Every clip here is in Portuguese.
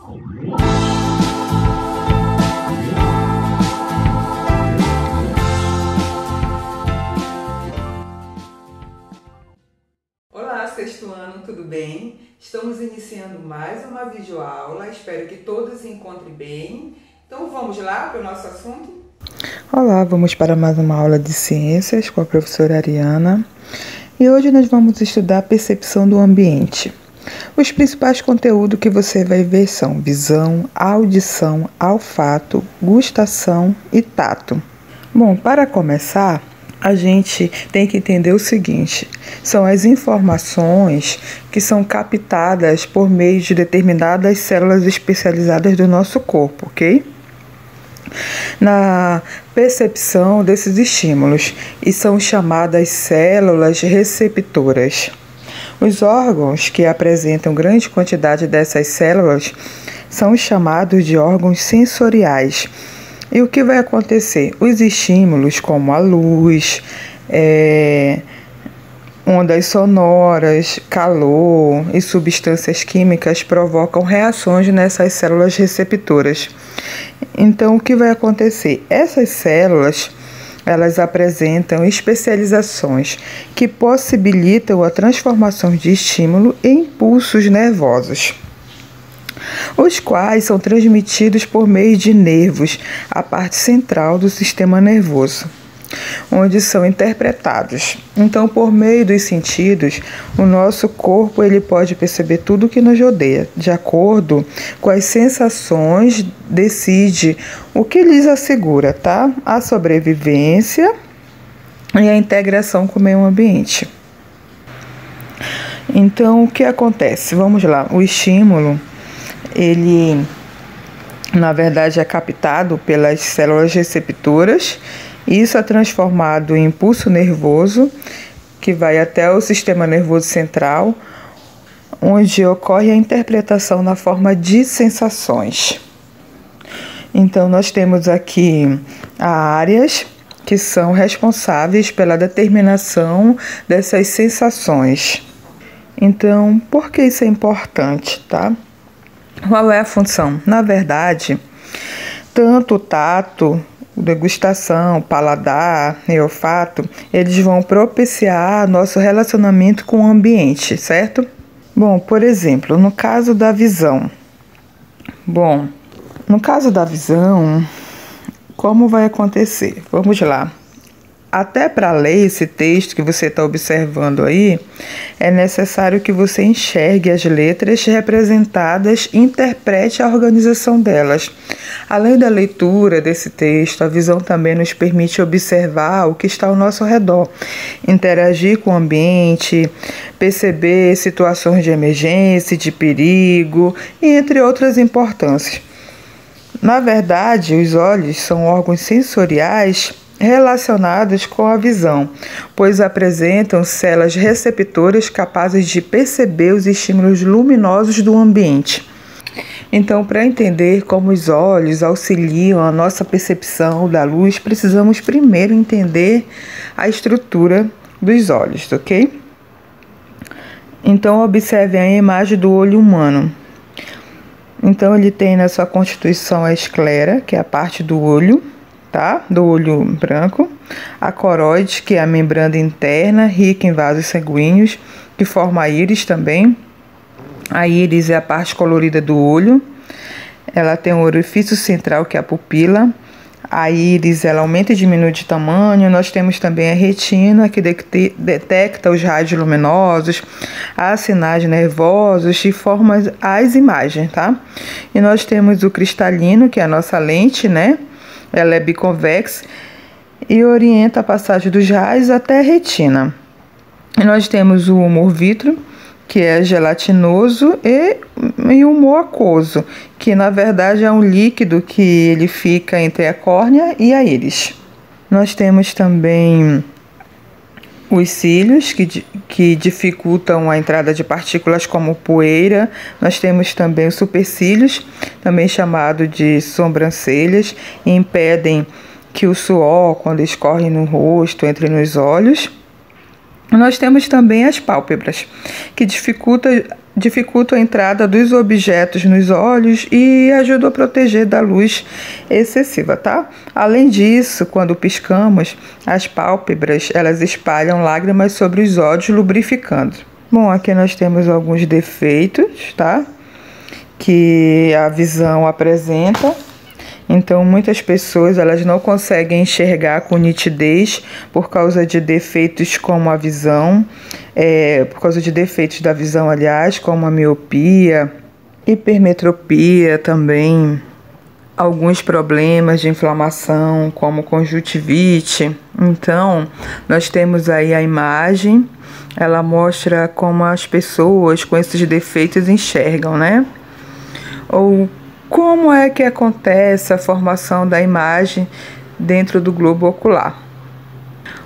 Olá, sexto ano, tudo bem? Estamos iniciando mais uma videoaula, espero que todos se encontrem bem. Então vamos lá para o nosso assunto? Olá, vamos para mais uma aula de ciências com a professora Ariana. E hoje nós vamos estudar a percepção do ambiente. Os principais conteúdos que você vai ver são visão, audição, olfato, gustação e tato. Bom, para começar, a gente tem que entender o seguinte: são as informações que são captadas por meio de determinadas células especializadas do nosso corpo, ok? Na percepção desses estímulos, e são chamadas células receptoras. Os órgãos que apresentam grande quantidade dessas células são chamados de órgãos sensoriais. E o que vai acontecer? Os estímulos como a luz, ondas sonoras, calor e substâncias químicas provocam reações nessas células receptoras. Então, o que vai acontecer? Essas células, elas apresentam especializações que possibilitam a transformação de estímulo em impulsos nervosos, os quais são transmitidos por meio de nervos, a parte central do sistema nervoso, onde são interpretados. Então, por meio dos sentidos, o nosso corpo ele pode perceber tudo o que nos rodeia. De acordo com as sensações, decide o que lhes assegura, tá? A sobrevivência e a integração com o meio ambiente. Então, o que acontece? Vamos lá. O estímulo, ele, na verdade, é captado pelas células receptoras. Isso é transformado em impulso nervoso, que vai até o sistema nervoso central, onde ocorre a interpretação na forma de sensações. Então, nós temos aqui áreas que são responsáveis pela determinação dessas sensações. Então, por que isso é importante, tá? Qual é a função? Na verdade, tanto o tato, degustação, paladar e olfato, eles vão propiciar nosso relacionamento com o ambiente, certo? Bom, por exemplo, no caso da visão. Como vai acontecer? Vamos lá. Até para ler esse texto que você está observando aí, é necessário que você enxergue as letras representadas e interprete a organização delas. Além da leitura desse texto, a visão também nos permite observar o que está ao nosso redor, interagir com o ambiente, perceber situações de emergência, de perigo, entre outras importâncias. Na verdade, os olhos são órgãos sensoriais relacionados com a visão, pois apresentam células receptoras capazes de perceber os estímulos luminosos do ambiente. Então, para entender como os olhos auxiliam a nossa percepção da luz, precisamos primeiro entender a estrutura dos olhos, ok? Então, observe a imagem do olho humano. Então, ele tem na sua constituição a esclera, que é a parte do olho, tá? Do olho branco, a coroide, que é a membrana interna, rica em vasos sanguíneos, que forma a íris também. A íris é a parte colorida do olho. Ela tem um orifício central, que é a pupila. A íris, ela aumenta e diminui de tamanho. Nós temos também a retina, que detecta os raios luminosos, as sinais nervosos e forma as imagens, tá? E nós temos o cristalino, que é a nossa lente, né? Ela é biconvexa e orienta a passagem dos raios até a retina. E nós temos o humor vítreo, que é gelatinoso, e o humor aquoso, que na verdade é um líquido que ele fica entre a córnea e a íris. Nós temos também os cílios, que dificultam a entrada de partículas como poeira. Nós temos também os supercílios, também chamado de sobrancelhas, e impedem que o suor, quando escorre no rosto, entre nos olhos. Nós temos também as pálpebras, que dificultam dificultam a entrada dos objetos nos olhos e ajudam a proteger da luz excessiva, tá? Além disso, quando piscamos, as pálpebras, elas espalham lágrimas sobre os olhos, lubrificando. Bom, aqui nós temos alguns defeitos, tá? Que a visão apresenta. Então, muitas pessoas elas não conseguem enxergar com nitidez por causa de defeitos como a visão, por causa de defeitos da visão, aliás, como a miopia, hipermetropia também, alguns problemas de inflamação, como conjuntivite. Então, nós temos aí a imagem, ela mostra como as pessoas com esses defeitos enxergam, né? Ou como é que acontece a formação da imagem dentro do globo ocular?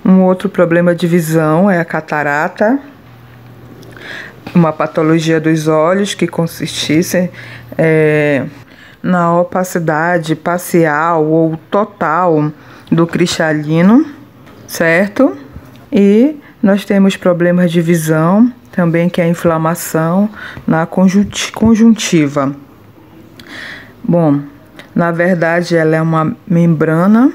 Um outro problema de visão é a catarata, uma patologia dos olhos que consistisse na opacidade parcial ou total do cristalino, certo? E nós temos problemas de visão também, que é a inflamação na conjuntiva. Bom, na verdade ela é uma membrana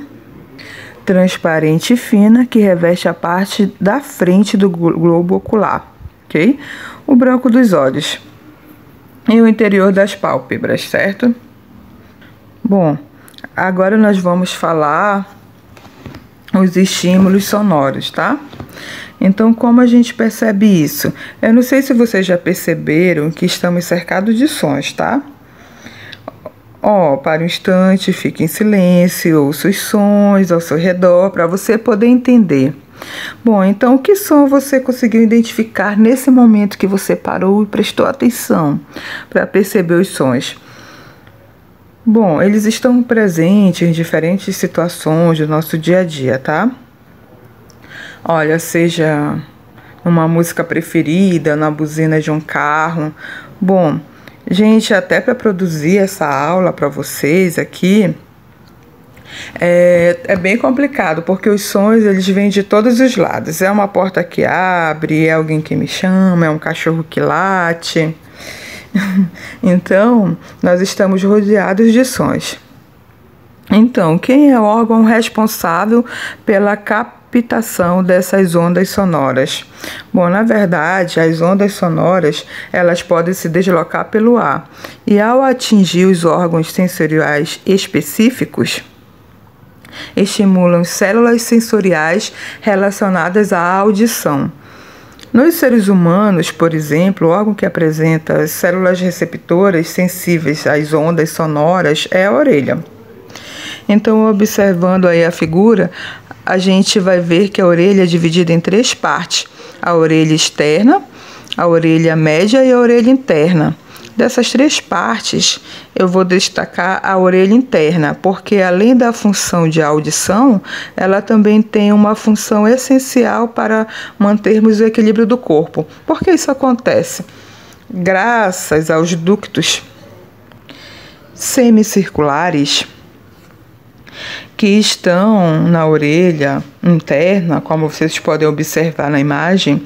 transparente e fina que reveste a parte da frente do globo ocular, ok? O branco dos olhos e o interior das pálpebras, certo? Bom, agora nós vamos falar os estímulos sonoros, tá? Então, como a gente percebe isso? Eu não sei se vocês já perceberam que estamos cercados de sons, tá? Para um instante, fique em silêncio, ouça os sons ao seu redor para você poder entender. Bom, então que som você conseguiu identificar nesse momento que você parou e prestou atenção para perceber os sons? Bom, eles estão presentes em diferentes situações do nosso dia a dia, tá? Olha, seja uma música preferida, na buzina de um carro. Bom, gente, até para produzir essa aula para vocês aqui, é bem complicado, porque os sons eles vêm de todos os lados. É uma porta que abre, é alguém que me chama, é um cachorro que late. Então, nós estamos rodeados de sons. Então, quem é o órgão responsável pela captação dessas ondas sonoras? Bom, na verdade, as ondas sonoras, elas podem se deslocar pelo ar. E ao atingir os órgãos sensoriais específicos, estimulam células sensoriais relacionadas à audição. Nos seres humanos, por exemplo, o órgão que apresenta as células receptoras sensíveis às ondas sonoras é a orelha. Então, observando aí a figura, a gente vai ver que a orelha é dividida em 3 partes: a orelha externa, a orelha média e a orelha interna. Dessas 3 partes, eu vou destacar a orelha interna, porque além da função de audição, ela também tem uma função essencial para mantermos o equilíbrio do corpo. Por que isso acontece? Graças aos ductos semicirculares que estão na orelha interna, como vocês podem observar na imagem,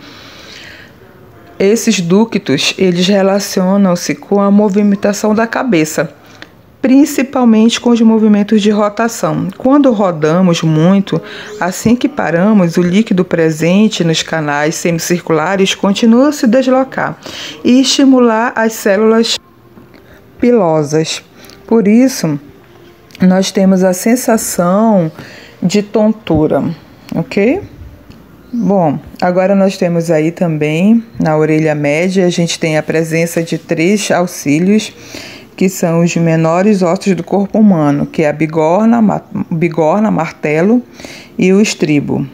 esses ductos, eles relacionam-se com a movimentação da cabeça, principalmente com os movimentos de rotação. Quando rodamos muito, assim que paramos, o líquido presente nos canais semicirculares continua a se deslocar e estimular as células pilosas. Por isso, nós temos a sensação de tontura, ok? Bom, agora nós temos aí também, na orelha média, a gente tem a presença de 3 auxílios, que são os menores ossos do corpo humano, que é a bigorna, martelo e o estribo.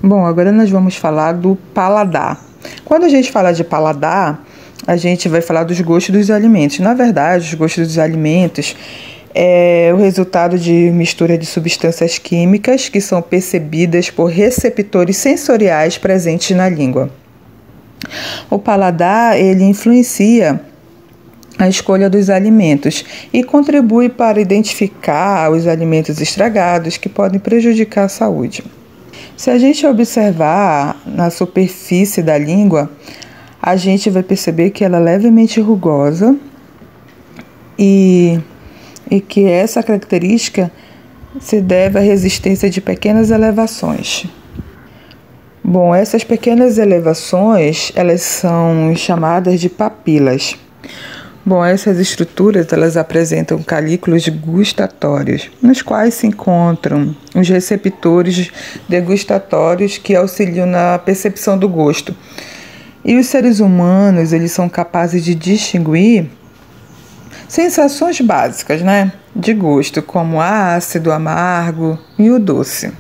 Bom, agora nós vamos falar do paladar. Quando a gente fala de paladar, a gente vai falar dos gostos dos alimentos. Na verdade, os gostos dos alimentos é o resultado de mistura de substâncias químicas que são percebidas por receptores sensoriais presentes na língua. O paladar, ele influencia a escolha dos alimentos e contribui para identificar os alimentos estragados que podem prejudicar a saúde. Se a gente observar na superfície da língua, a gente vai perceber que ela é levemente rugosa e que essa característica se deve à resistência de pequenas elevações. Bom, essas pequenas elevações, elas são chamadas de papilas. Bom, essas estruturas, elas apresentam calículos gustatórios, nos quais se encontram os receptores degustatórios que auxiliam na percepção do gosto. E os seres humanos, eles são capazes de distinguir sensações básicas, né, de gosto, como ácido, amargo e o doce.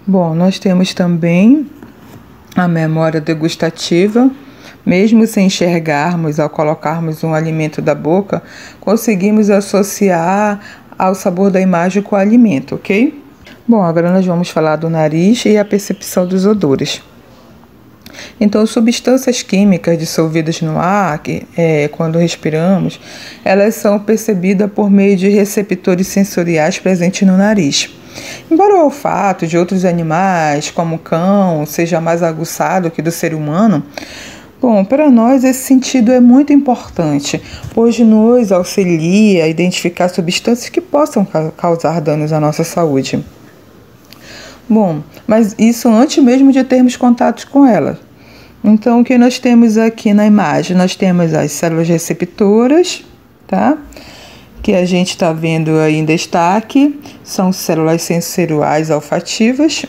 Bom, nós temos também a memória degustativa. Mesmo sem enxergarmos, ao colocarmos um alimento da boca, conseguimos associar ao sabor da imagem com o alimento, ok? Bom, agora nós vamos falar do nariz e a percepção dos odores. Então, substâncias químicas dissolvidas no ar, quando respiramos, elas são percebidas por meio de receptores sensoriais presentes no nariz. Embora o olfato de outros animais, como o cão, seja mais aguçado que do ser humano, bom, para nós esse sentido é muito importante, pois nos auxilia a identificar substâncias que possam causar danos à nossa saúde. Bom, mas isso antes mesmo de termos contato com elas. Então, o que nós temos aqui na imagem? Nós temos as células receptoras, tá? Que a gente está vendo aí em destaque, são células sensoriais olfativas.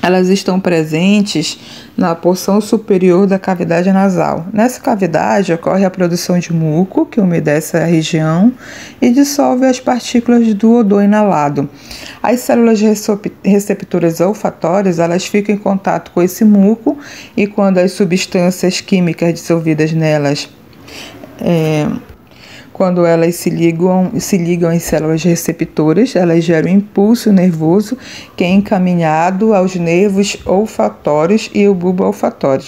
Elas estão presentes na porção superior da cavidade nasal. Nessa cavidade ocorre a produção de muco, que umedece a região e dissolve as partículas do odor inalado. As células receptoras olfatórias, elas ficam em contato com esse muco e quando as substâncias químicas dissolvidas nelas quando elas se ligam às células receptoras, elas geram um impulso nervoso que é encaminhado aos nervos olfatórios e o bulbo olfatório.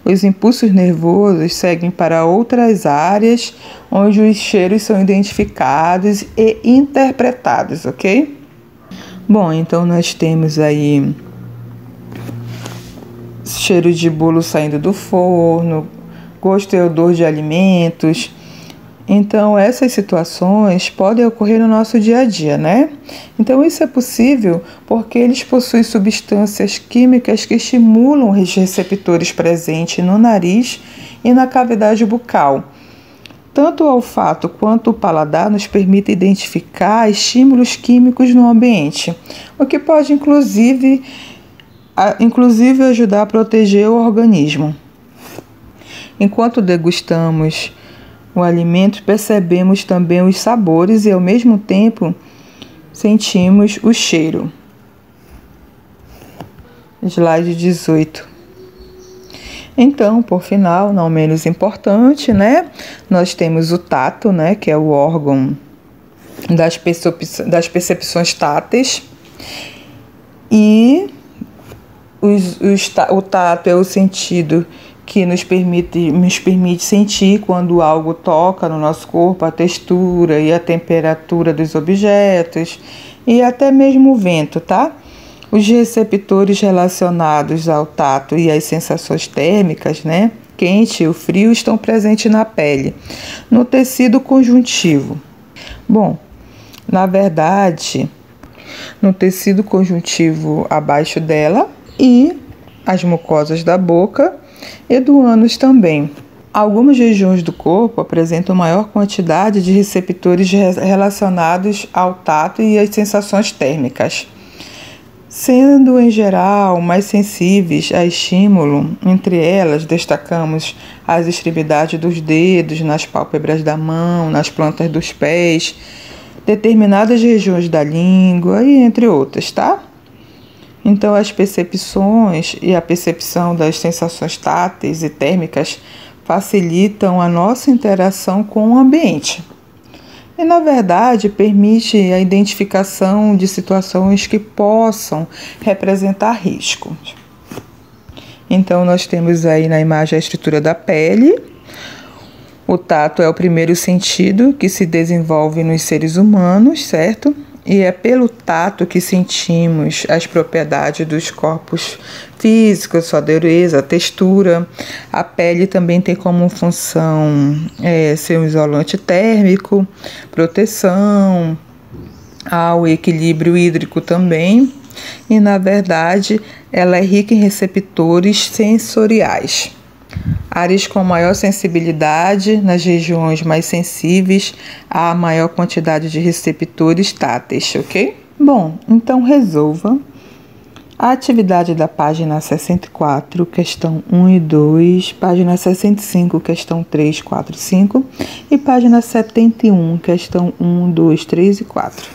Os impulsos nervosos seguem para outras áreas onde os cheiros são identificados e interpretados, ok? Bom, então nós temos aí cheiro de bolo saindo do forno, gosto e odor de alimentos. Então, essas situações podem ocorrer no nosso dia a dia, né? Então, isso é possível porque eles possuem substâncias químicas que estimulam os receptores presentes no nariz e na cavidade bucal. Tanto o olfato quanto o paladar nos permitem identificar estímulos químicos no ambiente, o que pode, inclusive ajudar a proteger o organismo. Enquanto degustamos o alimento, percebemos também os sabores e, ao mesmo tempo, sentimos o cheiro. Slide 18. Então, por final, não menos importante, né? Nós temos o tato, né? Que é o órgão das percepções táteis. E o tato é o sentido que nos permite sentir quando algo toca no nosso corpo, a textura e a temperatura dos objetos e até mesmo o vento, tá? Os receptores relacionados ao tato e às sensações térmicas, né? Quente e o frio estão presentes na pele, no tecido conjuntivo. Bom, na verdade, no tecido conjuntivo abaixo dela e as mucosas da boca e do ânus também. Algumas regiões do corpo apresentam maior quantidade de receptores relacionados ao tato e às sensações térmicas, sendo em geral mais sensíveis a estímulo. Entre elas, destacamos as extremidades dos dedos, nas pálpebras da mão, nas plantas dos pés, determinadas regiões da língua e entre outras, tá? Então, as percepções e a percepção das sensações táteis e térmicas facilitam a nossa interação com o ambiente. E, na verdade, permite a identificação de situações que possam representar riscos. Então, nós temos aí na imagem a estrutura da pele. O tato é o primeiro sentido que se desenvolve nos seres humanos, certo? e é pelo tato que sentimos as propriedades dos corpos físicos, sua dureza, a textura. A pele também tem como função ser um isolante térmico, proteção, ao equilíbrio hídrico também. E, na verdade, ela é rica em receptores sensoriais. Áreas com maior sensibilidade, nas regiões mais sensíveis, há maior quantidade de receptores táteis, ok? Bom, então resolva a atividade da página 64, questão 1 e 2, página 65, questão 3, 4 e 5, e página 71, questão 1, 2, 3 e 4.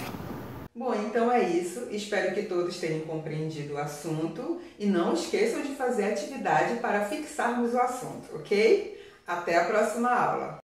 Bom, então é isso. Espero que todos tenham compreendido o assunto e não esqueçam de fazer atividade para fixarmos o assunto, ok? Até a próxima aula!